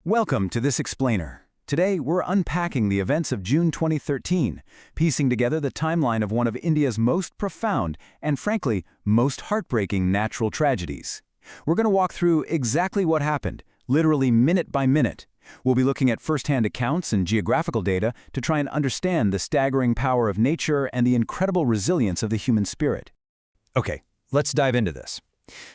Welcome to this explainer. Today, we're unpacking the events of June 2013, piecing together the timeline of one of India's most profound and, frankly, most heartbreaking natural tragedies. We're going to walk through exactly what happened, literally minute by minute. We'll be looking at first-hand accounts and geographical data to try and understand the staggering power of nature and the incredible resilience of the human spirit. Okay, let's dive into this.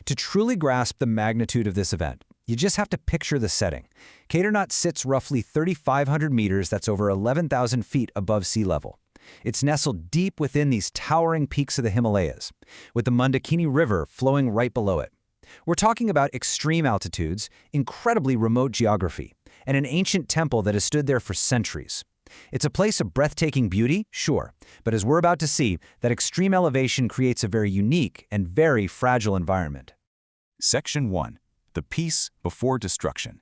To truly grasp the magnitude of this event, you just have to picture the setting. Kedarnath sits roughly 3,500 meters, that's over 11,000 feet above sea level. It's nestled deep within these towering peaks of the Himalayas, with the Mandakini River flowing right below it. We're talking about extreme altitudes, incredibly remote geography, and an ancient temple that has stood there for centuries. It's a place of breathtaking beauty, sure, but as we're about to see, that extreme elevation creates a very unique and very fragile environment. Section 1. The Peace Before Destruction.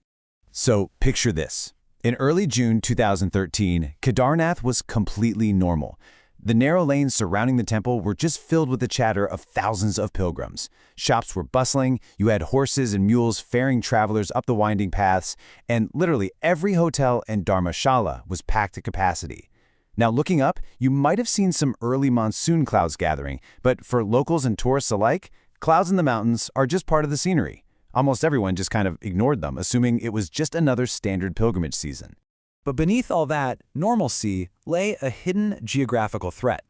So, picture this. In early June 2013, Kedarnath was completely normal. The narrow lanes surrounding the temple were just filled with the chatter of thousands of pilgrims. Shops were bustling, you had horses and mules ferrying travelers up the winding paths, and literally every hotel and dharmashala was packed to capacity. Now, looking up, you might have seen some early monsoon clouds gathering, but for locals and tourists alike, clouds in the mountains are just part of the scenery. Almost everyone just kind of ignored them, assuming it was just another standard pilgrimage season. But beneath all that normalcy lay a hidden geographical threat.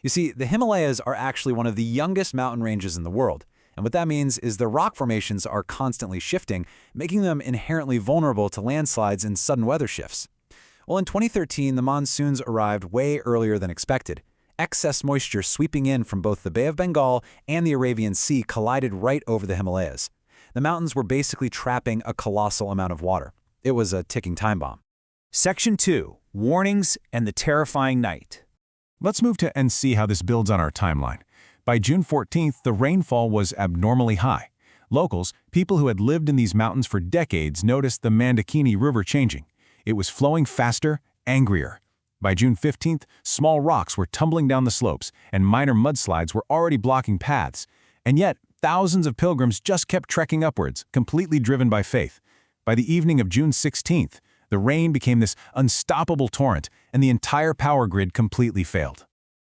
You see, the Himalayas are actually one of the youngest mountain ranges in the world, and what that means is their rock formations are constantly shifting, making them inherently vulnerable to landslides and sudden weather shifts. Well, in 2013, the monsoons arrived way earlier than expected. Excess moisture sweeping in from both the Bay of Bengal and the Arabian Sea collided right over the Himalayas. The mountains were basically trapping a colossal amount of water. It was a ticking time bomb. Section 2. Warnings and the Terrifying Night. Let's move to and see how this builds on our timeline. By June 14th, the rainfall was abnormally high. Locals, people who had lived in these mountains for decades, noticed the Mandakini River changing. It was flowing faster, angrier. By June 15th, small rocks were tumbling down the slopes, and minor mudslides were already blocking paths. And yet, thousands of pilgrims just kept trekking upwards, completely driven by faith. By the evening of June 16th, the rain became this unstoppable torrent, and the entire power grid completely failed.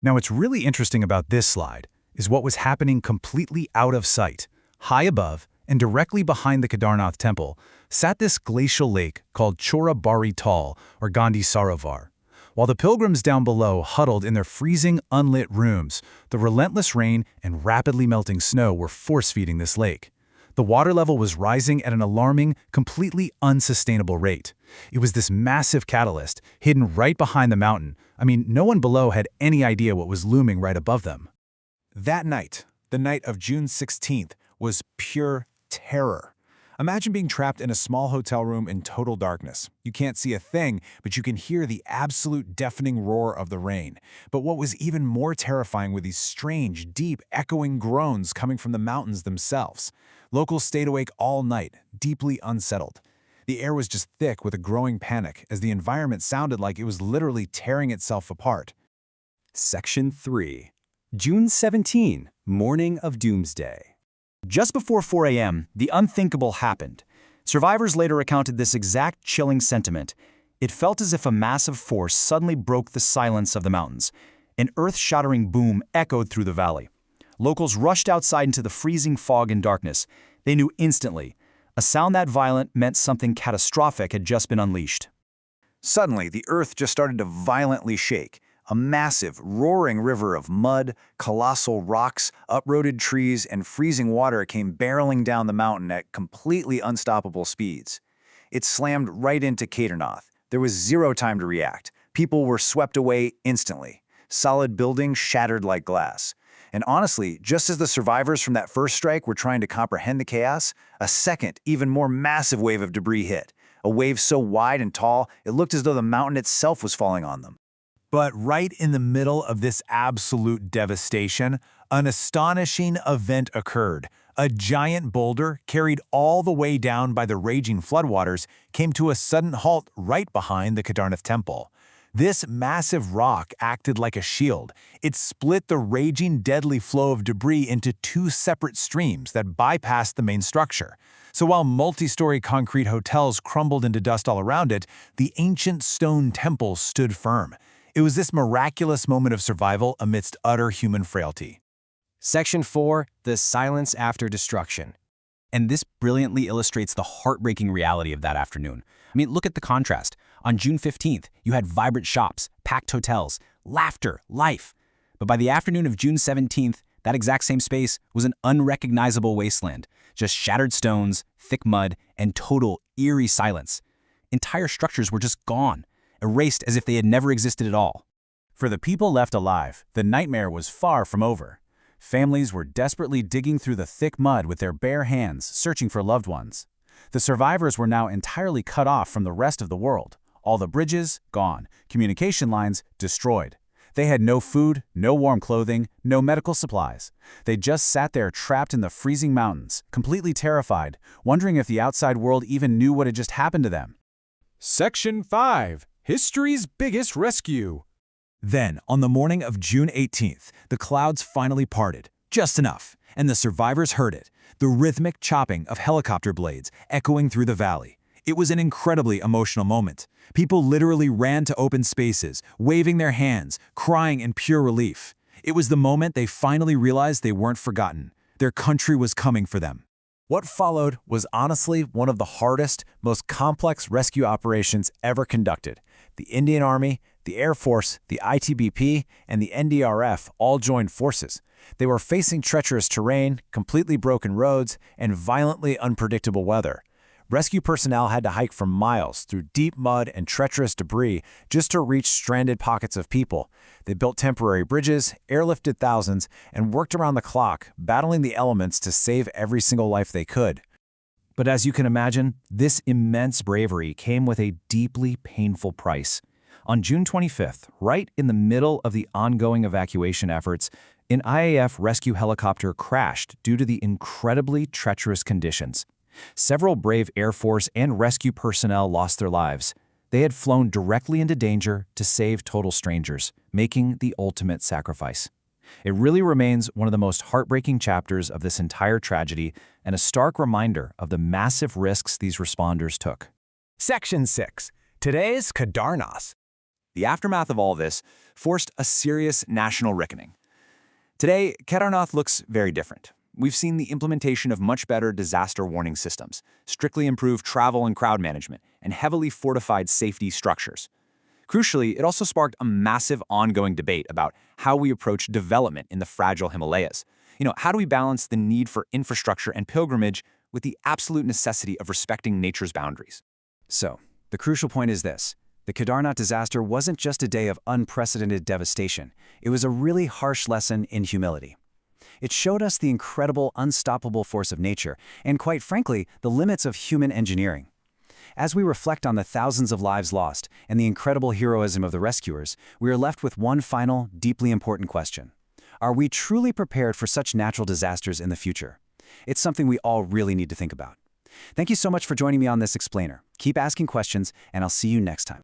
Now, what's really interesting about this slide is what was happening completely out of sight. High above and directly behind the Kedarnath temple sat this glacial lake called Chorabari Lake, or Gandhi Sarovar. While the pilgrims down below huddled in their freezing, unlit rooms, the relentless rain and rapidly melting snow were force-feeding this lake. The water level was rising at an alarming, completely unsustainable rate. It was this massive catalyst, hidden right behind the mountain. I mean, no one below had any idea what was looming right above them. That night, the night of June 16th, was pure terror. Imagine being trapped in a small hotel room in total darkness. You can't see a thing, but you can hear the absolute deafening roar of the rain. But what was even more terrifying were these strange, deep, echoing groans coming from the mountains themselves. Locals stayed awake all night, deeply unsettled. The air was just thick with a growing panic, as the environment sounded like it was literally tearing itself apart. Section 3. June 17, Morning of Doomsday. Just before 4 a.m., the unthinkable happened. Survivors later recounted this exact chilling sentiment. It felt as if a massive force suddenly broke the silence of the mountains. An earth-shattering boom echoed through the valley. Locals rushed outside into the freezing fog and darkness. They knew instantly. A sound that violent meant something catastrophic had just been unleashed. Suddenly, the earth just started to violently shake. A massive, roaring river of mud, colossal rocks, uprooted trees, and freezing water came barreling down the mountain at completely unstoppable speeds. It slammed right into Kedarnath. There was zero time to react. People were swept away instantly. Solid buildings shattered like glass. And honestly, just as the survivors from that first strike were trying to comprehend the chaos, a second, even more massive wave of debris hit. A wave so wide and tall, it looked as though the mountain itself was falling on them. But right in the middle of this absolute devastation, an astonishing event occurred. A giant boulder, carried all the way down by the raging floodwaters, came to a sudden halt right behind the Kedarnath temple. This massive rock acted like a shield. It split the raging, deadly flow of debris into two separate streams that bypassed the main structure. So while multi-story concrete hotels crumbled into dust all around it, the ancient stone temple stood firm. It was this miraculous moment of survival amidst utter human frailty. Section 4. The Silence After Destruction. And this brilliantly illustrates the heartbreaking reality of that afternoon. I mean, look at the contrast. On June 15th, you had vibrant shops, packed hotels, laughter, life. But by the afternoon of June 17th, that exact same space was an unrecognizable wasteland. Just shattered stones, thick mud, and total, eerie silence. Entire structures were just gone, erased as if they had never existed at all. For the people left alive, the nightmare was far from over. Families were desperately digging through the thick mud with their bare hands, searching for loved ones. The survivors were now entirely cut off from the rest of the world. All the bridges, gone. Communication lines, destroyed. They had no food, no warm clothing, no medical supplies. They just sat there trapped in the freezing mountains, completely terrified, wondering if the outside world even knew what had just happened to them. Section 5. History's Biggest Rescue. Then, on the morning of June 18th, the clouds finally parted, just enough, and the survivors heard it, the rhythmic chopping of helicopter blades echoing through the valley. It was an incredibly emotional moment. People literally ran to open spaces, waving their hands, crying in pure relief. It was the moment they finally realized they weren't forgotten. Their country was coming for them. What followed was honestly one of the hardest, most complex rescue operations ever conducted. The Indian Army, the Air Force, the ITBP, and the NDRF all joined forces. They were facing treacherous terrain, completely broken roads, and violently unpredictable weather. Rescue personnel had to hike for miles through deep mud and treacherous debris just to reach stranded pockets of people. They built temporary bridges, airlifted thousands, and worked around the clock, battling the elements to save every single life they could. But as you can imagine, this immense bravery came with a deeply painful price. On June 25th, right in the middle of the ongoing evacuation efforts, an IAF rescue helicopter crashed due to the incredibly treacherous conditions. Several brave Air Force and rescue personnel lost their lives. They had flown directly into danger to save total strangers, making the ultimate sacrifice. It really remains one of the most heartbreaking chapters of this entire tragedy and a stark reminder of the massive risks these responders took. Section 6. Today's Kedarnath. The aftermath of all this forced a serious national reckoning. Today, Kedarnath looks very different. We've seen the implementation of much better disaster warning systems, strictly improved travel and crowd management, and heavily fortified safety structures. Crucially, it also sparked a massive ongoing debate about how we approach development in the fragile Himalayas. How do we balance the need for infrastructure and pilgrimage with the absolute necessity of respecting nature's boundaries? So, the crucial point is this. The Kedarnath disaster wasn't just a day of unprecedented devastation. It was a really harsh lesson in humility. It showed us the incredible, unstoppable force of nature, and quite frankly, the limits of human engineering. As we reflect on the thousands of lives lost and the incredible heroism of the rescuers, we are left with one final, deeply important question. Are we truly prepared for such natural disasters in the future? It's something we all really need to think about. Thank you so much for joining me on this explainer. Keep asking questions, and I'll see you next time.